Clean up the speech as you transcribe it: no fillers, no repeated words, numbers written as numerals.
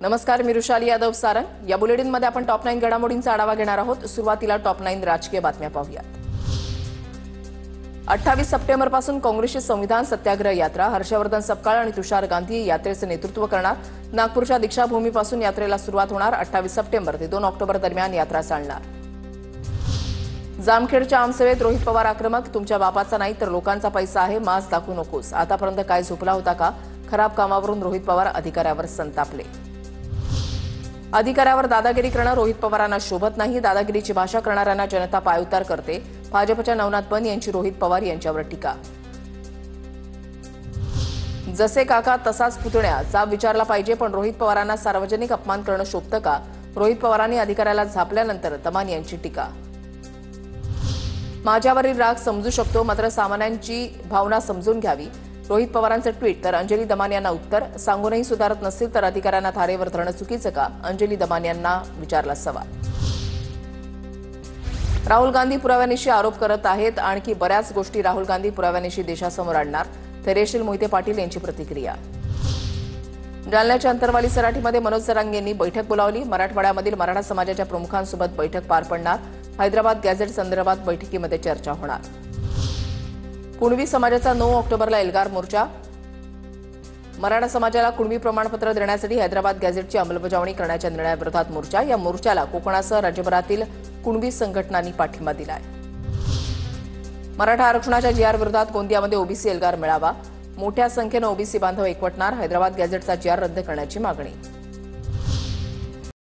नमस्कार, मी रुशाली यादव सारंग। या बुलेटिनमध्ये आपण टॉप 9 घडामोडींचा आढावा घेणार आहोत। सुरुवातीला टॉप 9 राजकीय बातम्या पाहूयात। 28 सप्टेंबरपासून काँग्रेसची संविधान सत्याग्रह यात्रा, हर्षवर्धन सपकाळ आणि तुषार गांधी यात्रेचे नेतृत्व करणार। नागपूरच्या दीक्षाभूमीपासून यात्रेला सुरुवात होणार। 28 सप्टेंबर ते 2 ऑक्टोबर दरम्यान यात्रा चालणार। जामखेडच्या आमसभेत रोहित पवार आक्रमक, तुमच्या बापाचा नाही तर लोकांचा पैसा आहे, मास दाखवू नकोस। आतापर्यंत काय झोपला होता का? खराब कामावरून रोहित पवार अधिकाऱ्यावर संतापले। अधिकाऱ्यावर दादागिरी करणं रोहित पवारांना शोभत नाही। दादागिरीची भाषा करणाऱ्यांना जनता पायउतार करते। भाजपच्या नवनाथ बन यांची रोहित पवार यांच्यावर टीका। जसे काका तसाच पुतण्या, जाब विचारला पाहिजे, पण रोहित पवारांना सार्वजनिक अपमान करणं शोभतं का? रोहित पवारांनी अधिकाऱ्याला झापल्यानंतर तमान यांची टीका। माझ्यावरील राग समजू शकतो, मात्र सामान्यांची भावना समजून घ्यावी। रोहित पवारांचं ट्विट तर अंजली दमान यांना उत्तर। सांगूनही सुधारत नसतील तर अधिकाऱ्यांना थारेवर धरणं चुकीचं का? अंजली दमान यांना विचारला सवाल। राहुल गांधी पुराव्यानिशी आरोप करत आहेत। आणखी बऱ्याच गोष्टी राहुल गांधी पुराव्यानिशी देशासमोर आणणार। धैर्यशील मोहिते पाटील यांची प्रतिक्रिया। जालन्याच्या अंतरवाली सराठीमध्ये मनोज जरांगे यांनी बैठक बोलावली। मराठवाड्यामधील मराठा समाजाच्या प्रमुखांसोबत बैठक पार पडणार। हैदराबाद गॅझेट संदर्भात बैठकीमध्ये चर्चा होणार। कुणबी समाजाचा 9 ऑक्टोबरला एल्गार मोर्चा। मराठा समाजाला कुणबी प्रमाणपत्र देण्यासाठी हैदराबाद गॅझेटची अंमलबजावणी करण्याच्या निर्णयाविरोधात मोर्चा। या मोर्चाला कोकणासह राज्यभरातील कुणबी संघटनांनी पाठिंबा दिलाय। मराठा आरक्षणाच्या जीआर विरोधात गोंदियामध्ये ओबीसी एल्गार मेळावा। मोठ्या संख्येनं ओबीसी बांधव एकवटणार। हैदराबाद गॅझेटचा जीआर रद्द करण्याची मागणी।